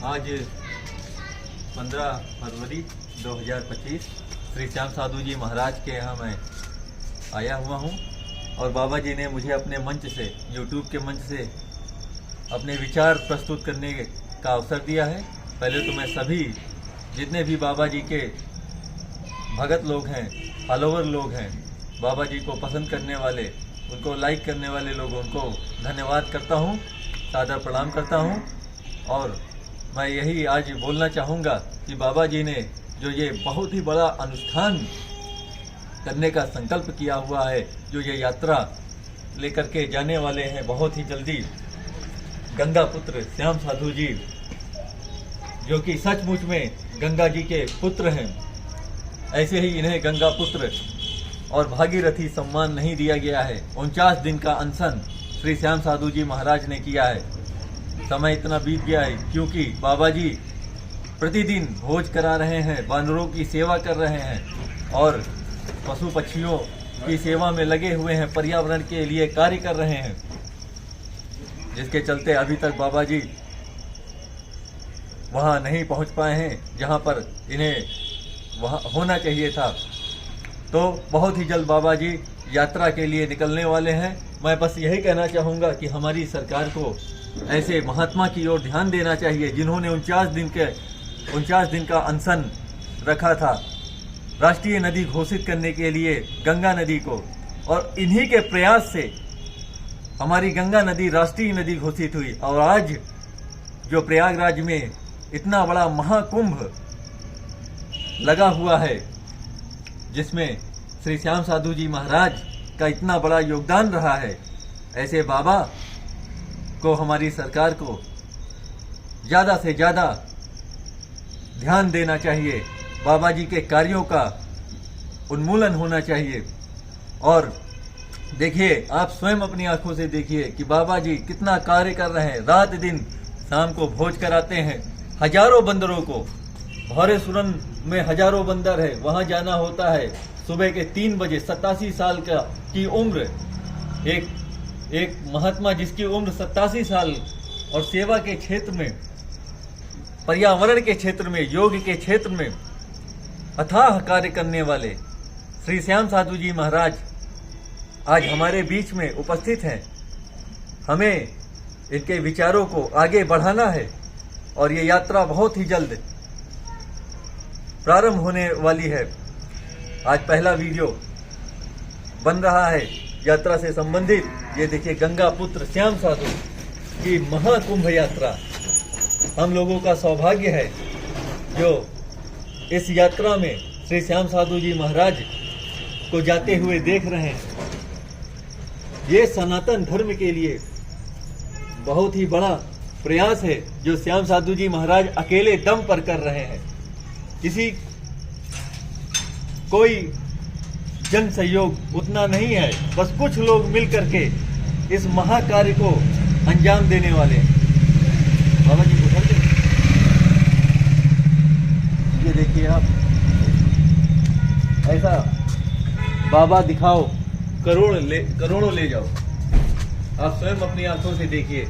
आज 15 फरवरी 2025 श्री श्याम साधु जी महाराज के यहाँ मैं आया हुआ हूँ और बाबा जी ने मुझे अपने मंच से, यूट्यूब के मंच से अपने विचार प्रस्तुत करने का अवसर दिया है। पहले तो मैं सभी जितने भी बाबा जी के भगत लोग हैं, फॉलोवर लोग हैं, बाबा जी को पसंद करने वाले, उनको लाइक करने वाले लोग, उनको धन्यवाद करता हूँ, सादर प्रणाम करता हूँ। और मैं यही आज बोलना चाहूँगा कि बाबा जी ने जो ये बहुत ही बड़ा अनुष्ठान करने का संकल्प किया हुआ है, जो ये यात्रा लेकर के जाने वाले हैं बहुत ही जल्दी, गंगा पुत्र श्याम साधु जी, जो कि सचमुच में गंगा जी के पुत्र हैं। ऐसे ही इन्हें गंगा पुत्र और भागीरथी सम्मान नहीं दिया गया है। 49 दिन का अनशन श्री श्याम साधु जी महाराज ने किया है। समय इतना बीत गया है क्योंकि बाबा जी प्रतिदिन भोज करा रहे हैं, बानरों की सेवा कर रहे हैं और पशु पक्षियों की सेवा में लगे हुए हैं, पर्यावरण के लिए कार्य कर रहे हैं, जिसके चलते अभी तक बाबा जी वहां नहीं पहुंच पाए हैं जहां पर इन्हें वहां होना चाहिए था। तो बहुत ही जल्द बाबा जी यात्रा के लिए निकलने वाले हैं। मैं बस यही कहना चाहूँगा कि हमारी सरकार को ऐसे महात्मा की ओर ध्यान देना चाहिए जिन्होंने 49 दिन का अनशन रखा था राष्ट्रीय नदी घोषित करने के लिए गंगा नदी को, और इन्हीं के प्रयास से हमारी गंगा नदी राष्ट्रीय नदी घोषित हुई। और आज जो प्रयागराज में इतना बड़ा महाकुंभ लगा हुआ है, जिसमें श्री श्याम साधु जी महाराज का इतना बड़ा योगदान रहा है, ऐसे बाबा को हमारी सरकार को ज़्यादा से ज़्यादा ध्यान देना चाहिए। बाबा जी के कार्यों का उन्मूलन होना चाहिए। और देखिए, आप स्वयं अपनी आंखों से देखिए कि बाबा जी कितना कार्य कर रहे हैं। रात दिन शाम को भोज कराते हैं हजारों बंदरों को। भौरे सुरन में हजारों बंदर है, वहां जाना होता है सुबह के 3 बजे। 87 साल की उम्र, एक महात्मा जिसकी उम्र 87 साल और सेवा के क्षेत्र में, पर्यावरण के क्षेत्र में, योग के क्षेत्र में अथाह कार्य करने वाले श्री श्याम साधु जी महाराज आज हमारे बीच में उपस्थित हैं। हमें इनके विचारों को आगे बढ़ाना है और ये यात्रा बहुत ही जल्द प्रारंभ होने वाली है। आज पहला वीडियो बन रहा है यात्रा से संबंधित। ये देखिए, गंगा पुत्र श्याम साधु की महाकुंभ यात्रा। हम लोगों का सौभाग्य है जो इस यात्रा में श्री श्याम साधु जी महाराज को जाते हुए देख रहे हैं। ये सनातन धर्म के लिए बहुत ही बड़ा प्रयास है जो श्याम साधु जी महाराज अकेले दम पर कर रहे हैं। कोई जन सहयोग उतना नहीं है, बस कुछ लोग मिल करके इस महाकार्य को अंजाम देने वाले हैं। बाबा जी को ये देखिए आप, ऐसा बाबा दिखाओ, करोड़ों ले जाओ। आप स्वयं अपनी आंखों से देखिए।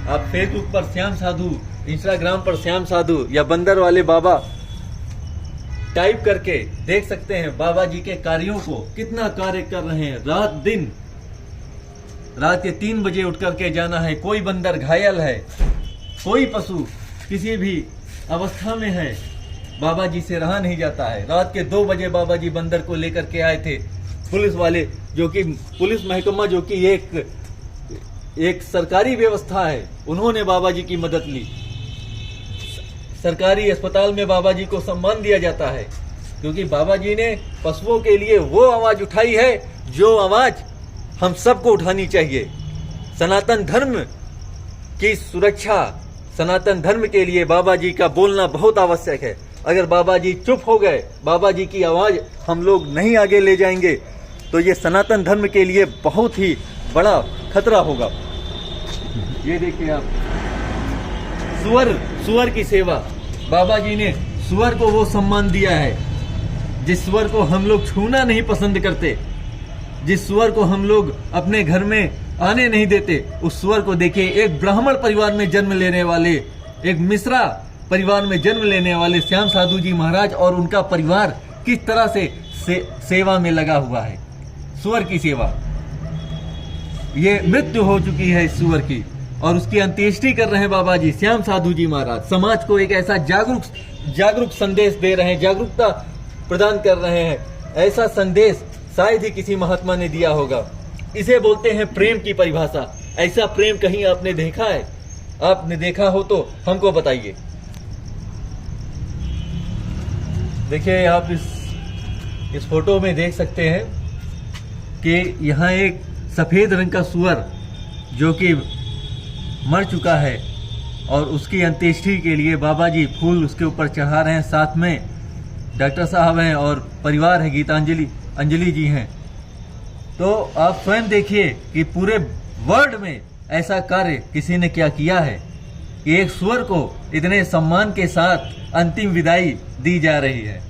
आप फेसबुक पर श्याम साधु, इंस्टाग्राम पर श्याम साधु या बंदर वाले बाबा टाइप करके देख सकते हैं बाबा जी के कार्यों को, कितना कार्य कर रहे हैं। रात दिन, रात के 3 बजे उठ करके जाना है। कोई बंदर घायल है, कोई पशु किसी भी अवस्था में है, बाबा जी से रहा नहीं जाता है। रात के 2 बजे बाबा जी बंदर को लेकर के आए थे। पुलिस वाले, जो कि पुलिस महकमा, जो कि एक सरकारी व्यवस्था है, उन्होंने बाबा जी की मदद ली। सरकारी अस्पताल में बाबा जी को सम्मान दिया जाता है क्योंकि बाबा जी ने पशुओं के लिए वो आवाज उठाई है जो आवाज हम सबको उठानी चाहिए। सनातन धर्म की सुरक्षा, सनातन धर्म के लिए बाबा जी का बोलना बहुत आवश्यक है। अगर बाबा जी चुप हो गए, बाबा जी की आवाज हम लोग नहीं आगे ले जाएंगे, तो ये सनातन धर्म के लिए बहुत ही बड़ा खतरा होगा। ये देखिए आप, सुअर की सेवा। बाबा जी ने सुअर को वो सम्मान दिया है जिस सुअर को हम लोग छूना नहीं पसंद करते। जिस सुअर को हम लोग अपने घर में आने नहीं देते, उस सुअर को देखिए, एक ब्राह्मण परिवार में जन्म लेने वाले, एक मिश्रा परिवार में जन्म लेने वाले श्याम साधु जी महाराज और उनका परिवार किस तरह से सेवा में लगा हुआ है, सुअर की सेवा। ये मृत्यु हो चुकी है इस सुअर की और उसकी अंत्येष्टि कर रहे हैं बाबा जी श्याम साधु जी महाराज। समाज को एक ऐसा जागरूक संदेश दे रहे हैं, जागरूकता प्रदान कर रहे हैं। ऐसा संदेश शायद ही किसी महात्मा ने दिया होगा। इसे बोलते हैं प्रेम की परिभाषा। ऐसा प्रेम कहीं आपने देखा है? आपने देखा हो तो हमको बताइए। देखिए, आप इस फोटो में देख सकते हैं कि यहाँ एक सफेद रंग का सुअर जो कि मर चुका है और उसकी अंत्येष्टि के लिए बाबा जी फूल उसके ऊपर चढ़ा रहे हैं। साथ में डॉक्टर साहब हैं और परिवार है, गीतांजलि अंजलि जी हैं। तो आप स्वयं देखिए कि पूरे वर्ल्ड में ऐसा कार्य किसी ने क्या किया है कि एक सुअर को इतने सम्मान के साथ अंतिम विदाई दी जा रही है।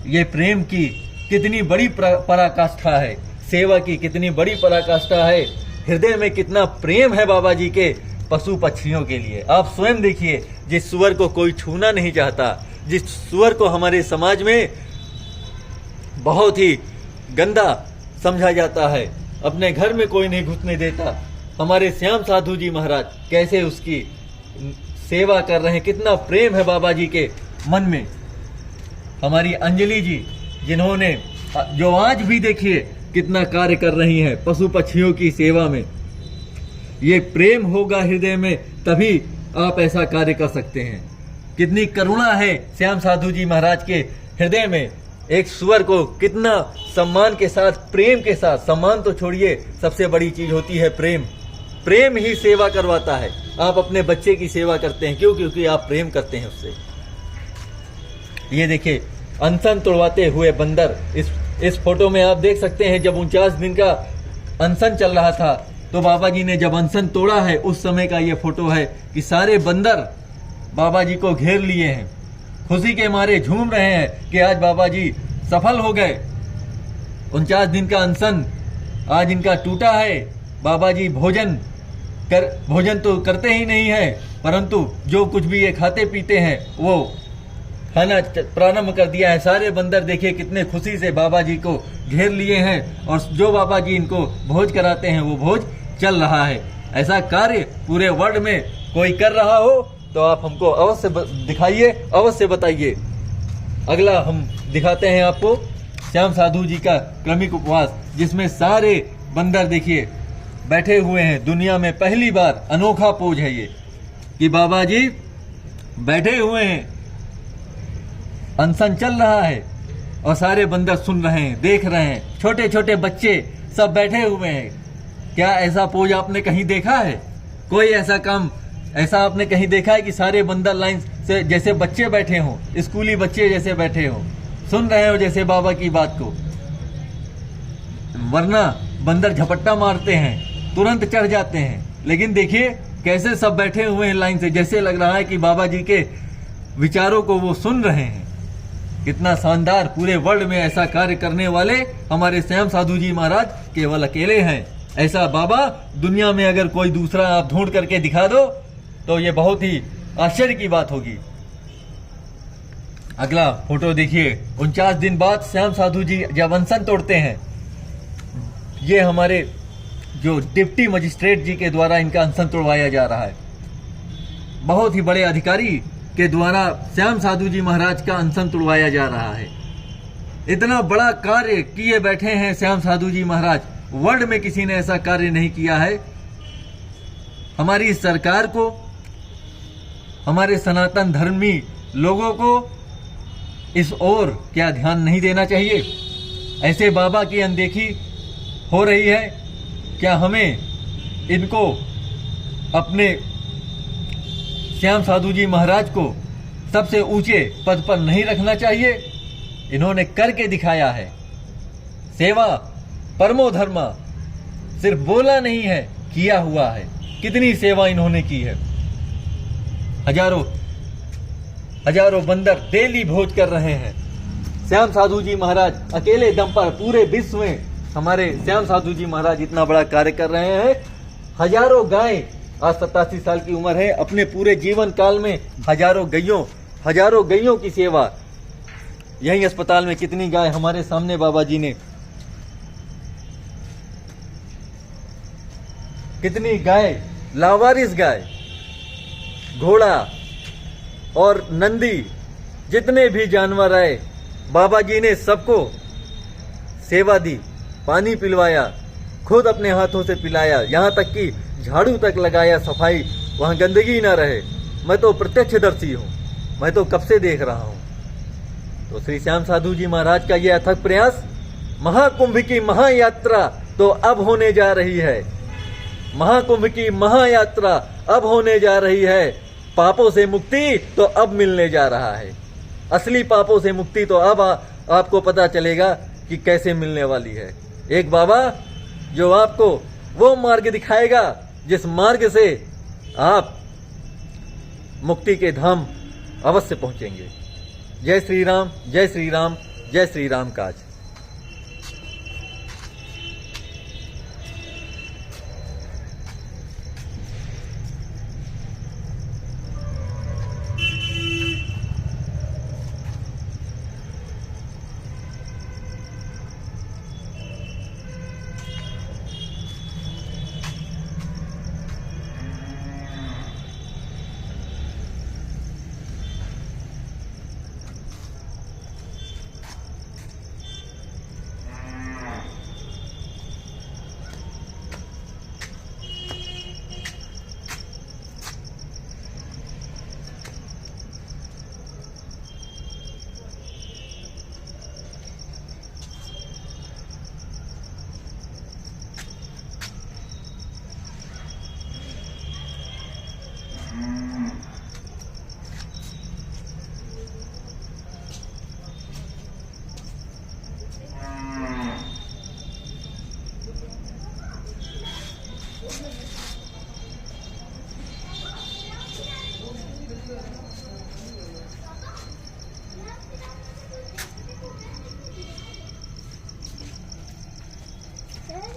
ये प्रेम की कितनी बड़ी पराकाष्ठा है, सेवा की कितनी बड़ी पराकाष्ठा है, हृदय में कितना प्रेम है बाबा जी के पशु पक्षियों के लिए। आप स्वयं देखिए, जिस सुअर को कोई छूना नहीं चाहता, जिस सुअर को हमारे समाज में बहुत ही गंदा समझा जाता है, अपने घर में कोई नहीं घुसने देता, हमारे श्याम साधु जी महाराज कैसे उसकी सेवा कर रहे हैं। कितना प्रेम है बाबा जी के मन में। हमारी अंजलि जी, जिन्होंने जो आज भी देखिए कितना कार्य कर रही हैं पशु पक्षियों की सेवा में। ये प्रेम होगा हृदय में तभी आप ऐसा कार्य कर सकते हैं। कितनी करुणा है श्याम साधु जी महाराज के हृदय में। एक सुअर को कितना सम्मान के साथ, प्रेम के साथ, सम्मान तो छोड़िए, सबसे बड़ी चीज होती है प्रेम। प्रेम ही सेवा करवाता है। आप अपने बच्चे की सेवा करते हैं क्यों? क्योंकि आप प्रेम करते हैं उससे। ये देखिए, अनशन तोड़वाते हुए बंदर। इस फोटो में आप देख सकते हैं, जब 49 दिन का अनशन चल रहा था तो बाबा जी ने जब अनशन तोड़ा है, उस समय का ये फोटो है कि सारे बंदर बाबा जी को घेर लिए हैं, खुशी के मारे झूम रहे हैं कि आज बाबा जी सफल हो गए। 49 दिन का अनशन आज इनका टूटा है। बाबा जी भोजन तो करते ही नहीं है, परंतु जो कुछ भी ये खाते पीते हैं वो खाना प्रारंभ कर दिया है। सारे बंदर देखिए कितने खुशी से बाबा जी को घेर लिए हैं और जो बाबा जी इनको भोज कराते हैं वो भोज चल रहा है। ऐसा कार्य पूरे वर्ल्ड में कोई कर रहा हो तो आप हमको अवश्य दिखाइए, अवश्य बताइए। अगला हम दिखाते हैं आपको श्याम साधु जी का क्रमिक उपवास, जिसमें सारे बंदर देखिए बैठे हुए हैं। दुनिया में पहली बार अनोखा पोज है ये कि बाबा जी बैठे हुए हैं, अनशन चल रहा है और सारे बंदर सुन रहे हैं, देख रहे हैं। छोटे छोटे बच्चे सब बैठे हुए हैं। क्या ऐसा पोज आपने कहीं देखा है? कोई ऐसा काम ऐसा आपने कहीं देखा है कि सारे बंदर लाइन से जैसे बच्चे बैठे हों, स्कूली बच्चे जैसे बैठे हों, सुन रहे हो जैसे बाबा की बात को? वरना बंदर झपट्टा मारते हैं, तुरंत चढ़ जाते हैं। लेकिन देखिए कैसे सब बैठे हुए हैं लाइन से, जैसे लग रहा है कि बाबा जी के विचारों को वो सुन रहे हैं। कितना शानदार! पूरे वर्ल्ड में ऐसा कार्य करने वाले हमारे श्याम साधु जी महाराज केवल अकेले हैं। ऐसा बाबा दुनिया में अगर कोई दूसरा आप ढूंढ करके दिखा दो तो ये बहुत ही आश्चर्य की बात होगी। अगला फोटो देखिए, 49 दिन बाद श्याम साधु जी जब अनशन तोड़ते हैं। ये हमारे जो डिप्टी मजिस्ट्रेट जी के द्वारा इनका अनशन तोड़वाया जा रहा है। बहुत ही बड़े अधिकारी के द्वारा श्याम साधु जी महाराज का अनशन तोड़वाया जा रहा है। इतना बड़ा कार्य किए बैठे हैं श्याम साधु जी महाराज। वर्ल्ड में किसी ने ऐसा कार्य नहीं किया है। हमारी सरकार को, हमारे सनातन धर्मी लोगों को इस ओर क्या ध्यान नहीं देना चाहिए? ऐसे बाबा की अनदेखी हो रही है। क्या हमें इनको अपने श्याम साधु जी महाराज को सबसे ऊंचे पद पर नहीं रखना चाहिए? इन्होंने करके दिखाया है। सेवा परमो धर्मा, सिर्फ बोला नहीं है, किया हुआ है। कितनी सेवा इन्होंने की है। हजारों बंदर डेली भोज कर रहे हैं। श्याम साधु जी महाराज अकेले दम पर पूरे विश्व में हमारे श्याम साधु जी महाराज इतना बड़ा कार्य कर रहे हैं। हजारों गाय, आज 87 साल की उम्र है, अपने पूरे जीवन काल में हजारों गैयों की सेवा। यही अस्पताल में कितनी गाय हमारे सामने बाबा जी ने, कितनी गाय, लावारिस गाय, घोड़ा और नंदी, जितने भी जानवर आए बाबा जी ने सबको सेवा दी, पानी पिलवाया, खुद अपने हाथों से पिलाया, यहाँ तक कि झाड़ू तक लगाया, सफाई, वहाँ गंदगी ना रहे। मैं तो प्रत्यक्षदर्शी हूँ, मैं तो कब से देख रहा हूँ। तो श्री श्याम साधु जी महाराज का ये अथक प्रयास, महाकुंभ की महायात्रा तो अब होने जा रही है। महाकुंभ की महायात्रा अब होने जा रही है। पापों से मुक्ति तो अब मिलने जा रहा है। असली पापों से मुक्ति तो अब आपको पता चलेगा कि कैसे मिलने वाली है। एक बाबा जो आपको वो मार्ग दिखाएगा जिस मार्ग से आप मुक्ति के धाम अवश्य पहुंचेंगे। जय श्री राम, जय श्री राम, जय श्री राम काज।